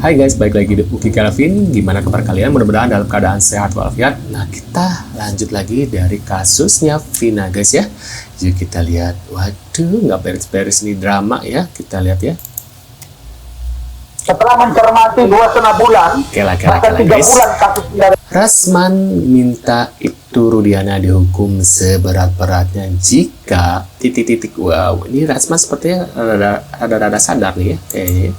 Hai guys, balik lagi di Uki Kelvin. Gimana kabar kalian? Mudah-mudahan dalam keadaan sehat walafiat. Nah, kita lanjut lagi dari kasusnya Vina guys ya. Yuk kita lihat. Waduh, nggak beres-beres nih drama ya. Kita lihat ya. Setelah mencermati 2,5 bulan, bahkan 3 guys. bulan kasus tidak. Rasman minta Ibtu Rudiana dihukum seberat-beratnya jika titik-titik. Wow, ini Rasman sepertinya rada sadar nih ya kayaknya.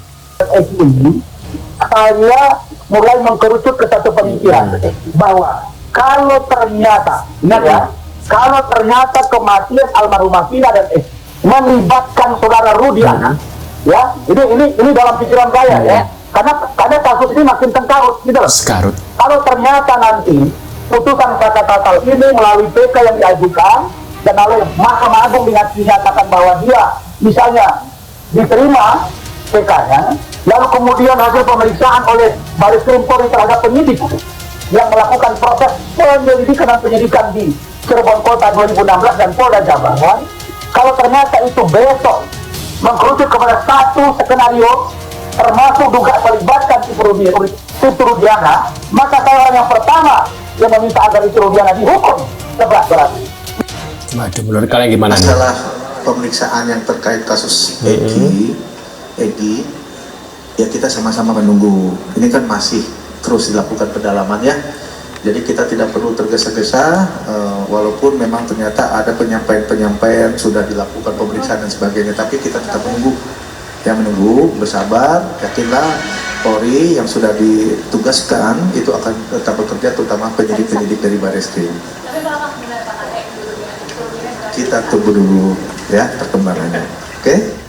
Saya mulai mengkerucut ke satu pemikiran bahwa kalau ternyata, ingat ya, kalau ternyata kematian almarhumah Vina dan melibatkan saudara Rudiana, ya, ini dalam pikiran saya ya, karena kasus ini makin tengkarut, gitu loh. Sekarut. Kalau ternyata nanti putusan kata ini melalui PK yang diajukan dan oleh Mahkamah Agung dinyatakan bahwa dia misalnya diterima PK-nya, lalu kemudian hasil pemeriksaan oleh Baris Krim Polri terhadap penyidik yang melakukan proses penyelidikan dan penyidikan di Cirebon Kota 2016 dan Polda Jabar, kalau ternyata itu besok mengkerucut kepada satu skenario termasuk dugaan melibatkan Ibtu Rudiana, maka saya orang yang pertama yang meminta agar Ibtu Rudiana dihukum seberat-beratnya. Waduh, menurut kalian gimana? Masalah pemeriksaan yang terkait kasus Egi, ya kita sama-sama menunggu. Ini kan masih terus dilakukan pendalaman ya. Jadi kita tidak perlu tergesa-gesa, walaupun memang ternyata ada penyampaian sudah dilakukan pemeriksaan dan sebagainya. Tapi kita tetap menunggu. Yang menunggu, bersabar, yakinlah Polri yang sudah ditugaskan itu akan tetap bekerja, terutama penyidik-penyidik dari Barreskrim. Kita tunggu dulu ya perkembangannya, oke?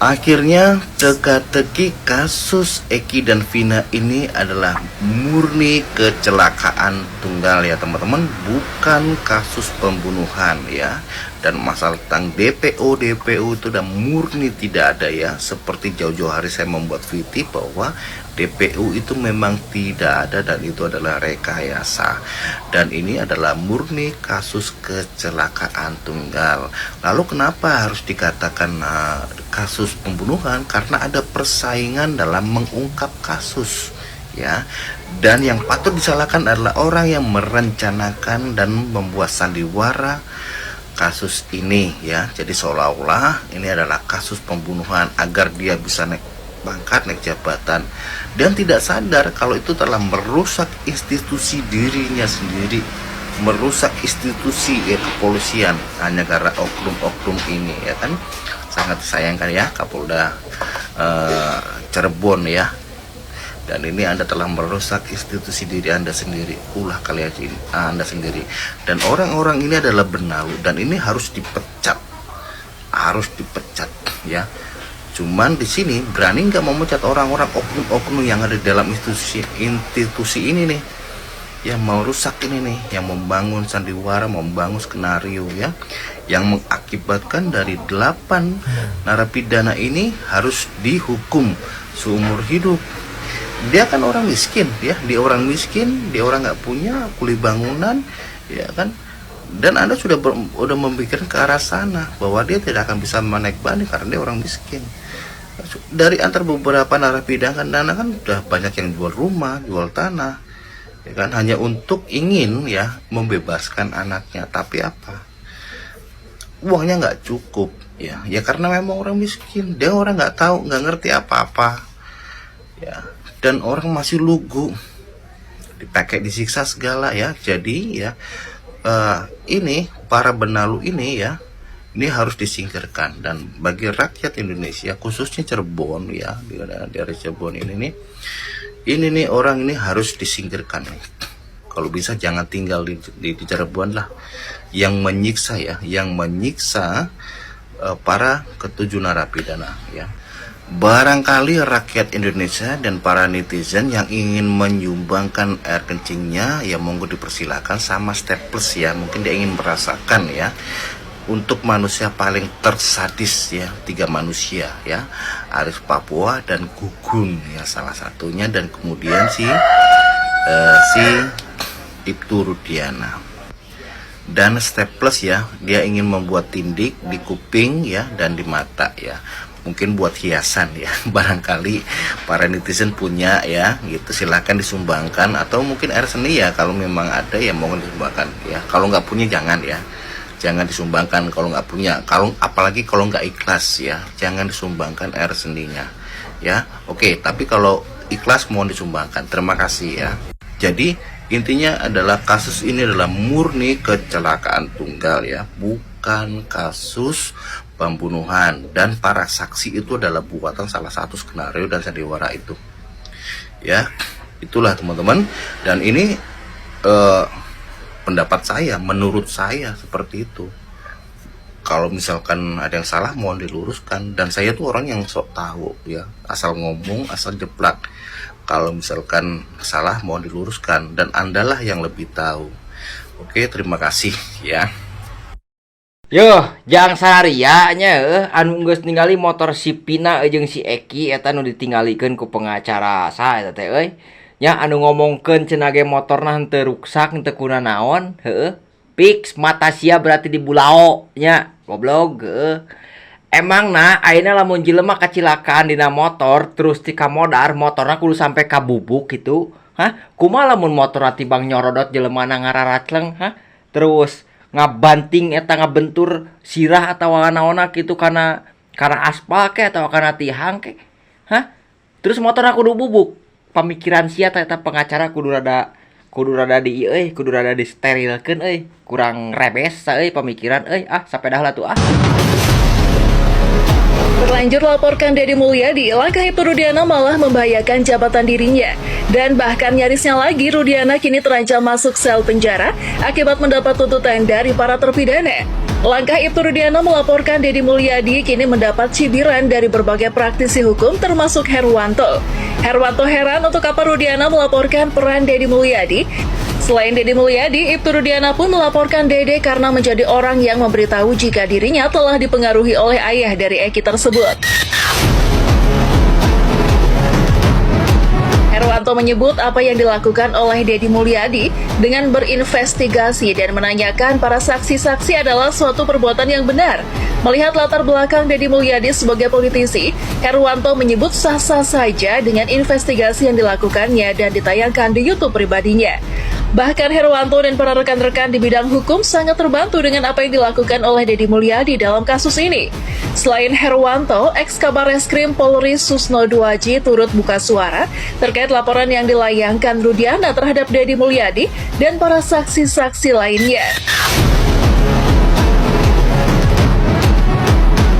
Akhirnya teka-teki kasus Eki dan Vina ini adalah murni kecelakaan tunggal ya teman-teman, bukan kasus pembunuhan ya. Dan masalah tentang DPO itu udah murni tidak ada ya. Seperti jauh-jauh hari saya membuat VT bahwa DPO itu memang tidak ada dan itu adalah rekayasa. Dan ini adalah murni kasus kecelakaan tunggal. Lalu kenapa harus dikatakan kasus pembunuhan? Karena ada persaingan dalam mengungkap kasus ya. Dan yang patut disalahkan adalah orang yang merencanakan dan membuat sandiwara kasus ini ya. Jadi seolah-olah ini adalah kasus pembunuhan agar dia bisa naik pangkat, naik jabatan, dan tidak sadar kalau itu telah merusak institusi dirinya sendiri, merusak institusi kepolisian hanya karena oknum-oknum ini ya kan. Sangat disayangkan ya Kapolda Cirebon ya. Dan ini Anda telah merusak institusi diri Anda sendiri, ulah kalian Anda sendiri. Dan orang-orang ini adalah benalu dan ini harus dipecat ya. Cuman di sini berani nggak memecat orang-orang oknum-oknum yang ada di dalam institusi ini nih, yang mau rusak ini nih, yang membangun sandiwara, membangun skenario ya, yang mengakibatkan dari 8 narapidana ini harus dihukum seumur hidup. Dia kan orang miskin ya, dia orang miskin, dia orang nggak punya kuli bangunan ya kan. Dan Anda sudah memikirkan ke arah sana bahwa dia tidak akan bisa menaik banding karena dia orang miskin. Dari antar beberapa narapidana kan udah banyak yang jual rumah, jual tanah ya kan, hanya untuk ingin ya membebaskan anaknya. Tapi apa, uangnya nggak cukup ya karena memang orang miskin, dia orang nggak tahu, nggak ngerti apa-apa ya. Dan orang masih lugu, dipakai disiksa segala ya. Jadi ya ini para benalu ini ya, ini harus disingkirkan. Dan bagi rakyat Indonesia khususnya Cirebon ya, di daerah Cirebon ini nih orang ini harus disingkirkan. Kalau bisa jangan tinggal di Cirebon lah. Yang menyiksa ya, yang menyiksa para ketujuh narapidana ya. Barangkali rakyat Indonesia dan para netizen yang ingin menyumbangkan air kencingnya ya monggo dipersilakan sama Staples ya. Mungkin dia ingin merasakan ya, untuk manusia paling tersadis ya, 3 manusia ya, Arif Papua dan Gugun ya salah satunya, dan kemudian si Ibtu Rudiana. Dan Staples ya, dia ingin membuat tindik di kuping ya dan di mata ya. mungkin buat hiasan ya. Barangkali para netizen punya ya gitu, silahkan disumbangkan, atau mungkin air seni ya kalau memang ada ya mohon disumbangkan ya. Kalau nggak punya jangan ya, jangan disumbangkan kalau nggak punya. Kalau apalagi kalau nggak ikhlas ya, jangan disumbangkan air seninya ya. Oke, tapi kalau ikhlas mohon disumbangkan. Terima kasih ya. Jadi intinya adalah kasus ini adalah murni kecelakaan tunggal ya, bukan kasus pembunuhan, dan para saksi itu adalah buatan salah satu skenario dan sandiwara itu ya. Itulah teman-teman, dan ini pendapat saya, menurut saya seperti itu. Kalau misalkan ada yang salah mohon diluruskan, dan saya tuh orang yang sok tahu ya, asal ngomong asal jeplak. Kalau misalkan salah mohon diluruskan, dan andalah yang lebih tahu. Oke, terima kasih ya. Yo, jang saharianya anu geus ningali motor si Pina jeung si Eki eta nu ditinggalikeun ku pengacara sa eta teh euy. Nya anu ngomongkeun cenah ge motorna henteu ruksak henteu kuna naon, heueuh. Fix mata sia berarti di bulao nya, goblok heueuh. Emang nah ayeuna lamun jelema kacilakaan dina motor terus ti kamodar motorna kudu sampai ka bubuk gitu. Hah? Kumaha lamun motorna tibang nyorodot jelemana ngararatleung, hah? Terus ngabanting eta ngabentur sirah atau naonna gitu karena aspal ke atau karena tihang ke, hah? Terus motor aku kudu bubuk. Pamikiran sia eta pengacara kudu rada disterilkeun euy, kurang rebes euy pamikiran euy. Sapedah lah tuh Berlanjut laporkan Deddy Mulyadi, langkah Ibtu Rudiana malah membahayakan jabatan dirinya. Dan bahkan nyarisnya lagi, Rudiana kini terancam masuk sel penjara akibat mendapat tuntutan dari para terpidana. Langkah Ibtu Rudiana melaporkan Deddy Mulyadi kini mendapat cibiran dari berbagai praktisi hukum termasuk Herwanto. Herwanto heran untuk apa Rudiana melaporkan peran Deddy Mulyadi. Selain Deddy Mulyadi, Ibtu Rudiana pun melaporkan Dede karena menjadi orang yang memberitahu jika dirinya telah dipengaruhi oleh ayah dari Eki tersebut. Herwanto menyebut apa yang dilakukan oleh Deddy Mulyadi dengan berinvestigasi dan menanyakan para saksi-saksi adalah suatu perbuatan yang benar. Melihat latar belakang Deddy Mulyadi sebagai politisi, Herwanto menyebut sah-sah saja dengan investigasi yang dilakukannya dan ditayangkan di YouTube pribadinya. Bahkan Herwanto dan para rekan-rekan di bidang hukum sangat terbantu dengan apa yang dilakukan oleh Deddy Mulyadi dalam kasus ini. Selain Herwanto, ex-Kabar Reskrim Polri Susno Duaji turut buka suara terkait laporan yang dilayangkan Rudiana terhadap Deddy Mulyadi dan para saksi-saksi lainnya.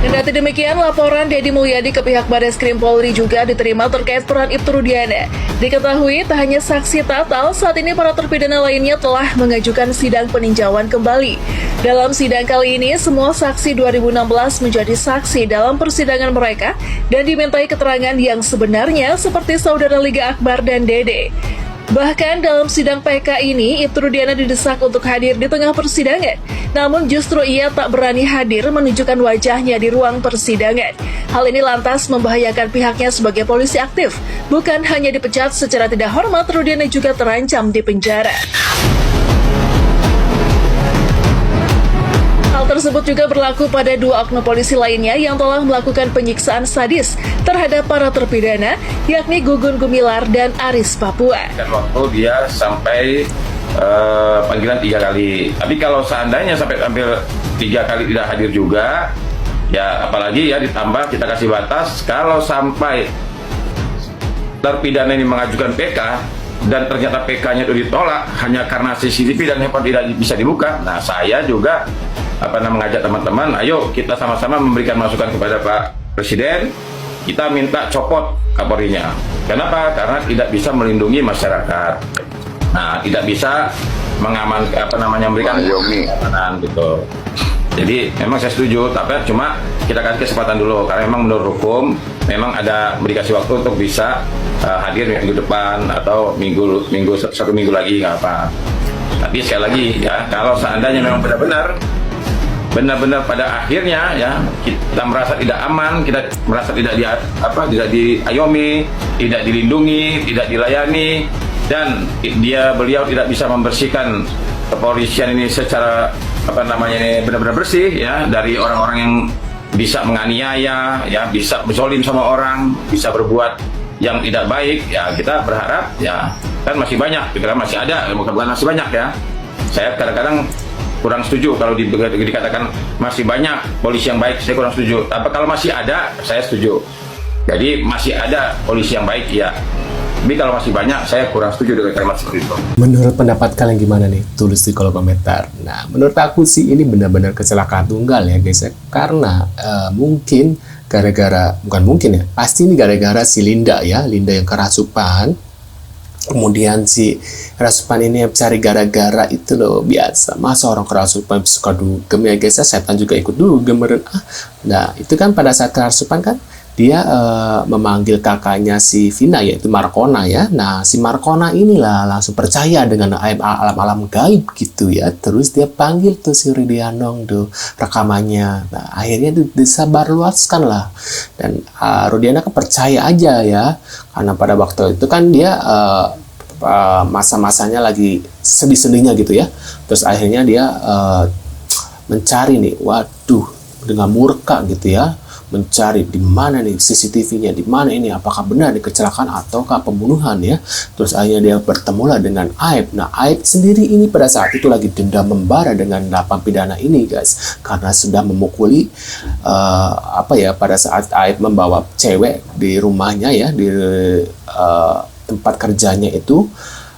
Kendati demikian, laporan Deddy Mulyadi ke pihak Barreskrim Polri juga diterima terkait peran Ibtu Rudiana. Diketahui tak hanya saksi Tatal, saat ini para terpidana lainnya telah mengajukan sidang peninjauan kembali. Dalam sidang kali ini, semua saksi 2016 menjadi saksi dalam persidangan mereka dan dimintai keterangan yang sebenarnya seperti saudara Liga Akbar dan Dede. Bahkan dalam sidang PK ini, Ibtu Rudiana didesak untuk hadir di tengah persidangan. Namun justru ia tak berani hadir menunjukkan wajahnya di ruang persidangan. Hal ini lantas membahayakan pihaknya sebagai polisi aktif. Bukan hanya dipecat secara tidak hormat, Rudiana juga terancam di penjara. Hal tersebut juga berlaku pada dua oknum polisi lainnya yang telah melakukan penyiksaan sadis terhadap para terpidana, yakni Gugun Gumilar dan Aris Papua. Dan waktu dia sampai panggilan 3 kali. Tapi kalau seandainya sampai hampir 3 kali tidak hadir juga, ya apalagi ya ditambah kita kasih batas, kalau sampai terpidana ini mengajukan PK, dan ternyata PK-nya itu ditolak hanya karena CCTV dan handphone tidak bisa dibuka. Nah, saya juga mengajak teman-teman, ayo kita sama-sama memberikan masukan kepada Pak Presiden, kita minta copot Kapolrinya. Kenapa? Karena tidak bisa melindungi masyarakat. Nah, tidak bisa memberikan keamanan gitu. Jadi memang saya setuju, tapi cuma kita kasih kesempatan dulu karena memang menurut hukum memang ada dikasih waktu untuk bisa hadir minggu depan atau satu minggu lagi nggak apa. Tapi sekali lagi ya, kalau seandainya memang benar-benar pada akhirnya ya kita merasa tidak aman, kita merasa tidak diayomi, tidak dilindungi, tidak dilayani, dan beliau tidak bisa membersihkan kepolisian ini secara benar-benar bersih ya dari orang-orang yang bisa menganiaya, ya bisa menzolim sama orang, bisa berbuat yang tidak baik, ya kita berharap ya kan masih banyak, pikiran masih ada, bukan masih banyak ya. Saya kadang-kadang kurang setuju kalau dikatakan masih banyak polisi yang baik, saya kurang setuju. Tapi kalau masih ada, saya setuju. Jadi masih ada polisi yang baik ya. Tapi kalau masih banyak, saya kurang setuju dengan kalimat seperti itu. Menurut pendapat kalian gimana nih? Tulis di kolom komentar. Nah, menurut aku sih ini benar-benar kecelakaan tunggal ya guys ya. Karena mungkin bukan mungkin ya, pasti ini gara-gara si Linda ya, Linda yang kerasukan. Kemudian si kerasukan ini yang cari gara-gara itu loh, biasa. Masa orang kerasukan suka dugem ya guys ya, setan juga ikut dugem. Nah, itu kan pada saat kerasukan kan, dia memanggil kakaknya si Vina yaitu Markona ya. Nah si Markona inilah langsung percaya dengan alam-alam gaib gitu ya. Terus dia panggil tuh si Rudianong tuh rekamannya. Nah akhirnya disebarluaskan lah. Dan Rudiana kan percaya aja ya. Karena pada waktu itu kan dia masa-masanya lagi sedih-sedihnya gitu ya. Terus akhirnya dia mencari nih, waduh, dengan murka gitu ya, mencari di mana nih CCTV-nya, di mana ini, apakah benar ini kecelakaan ataukah pembunuhan ya. Terus akhirnya dia bertemulah dengan Aib. Nah Aib sendiri ini pada saat itu lagi dendam membara dengan 8 pidana ini guys, karena sudah memukuli pada saat Aib membawa cewek di rumahnya ya, di tempat kerjanya itu.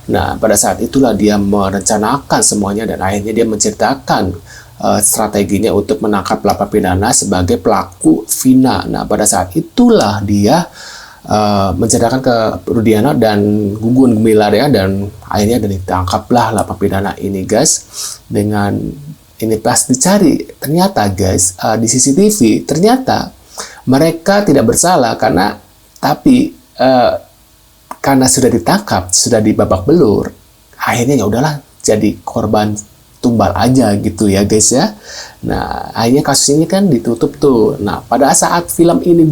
Nah pada saat itulah dia merencanakan semuanya dan akhirnya dia menceritakan strateginya untuk menangkap 8 pidana sebagai pelaku Vina. Nah pada saat itulah dia menceritakan ke Rudiana dan Gugun Gumilar ya, dan akhirnya ditangkaplah 8 pidana ini guys. Dengan ini pas dicari ternyata guys, di CCTV ternyata mereka tidak bersalah karena sudah ditangkap, sudah dibabak belur, akhirnya ya udahlah jadi korban tumbal aja gitu ya guys ya. Nah akhirnya kasus ini kan ditutup tuh. Nah pada saat film ini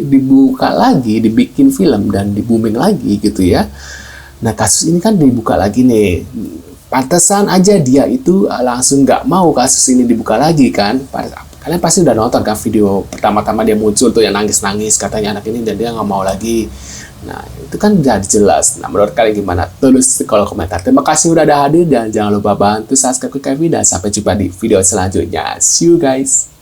dibuka lagi, dibikin film dan di booming lagi gitu ya. Nah kasus ini kan dibuka lagi nih. Pantesan aja dia itu langsung nggak mau kasus ini dibuka lagi kan. Kalian pasti udah nonton kan video pertama-tama dia muncul tuh yang nangis-nangis katanya anak ini, dan dia nggak mau lagi. Nah itu kan jadi jelas. Nah menurut kalian gimana? Tulis di kolom komentar. Terima kasih udah ada hadir dan jangan lupa bantu subscribe ke Kevin dan sampai jumpa di video selanjutnya. See you guys.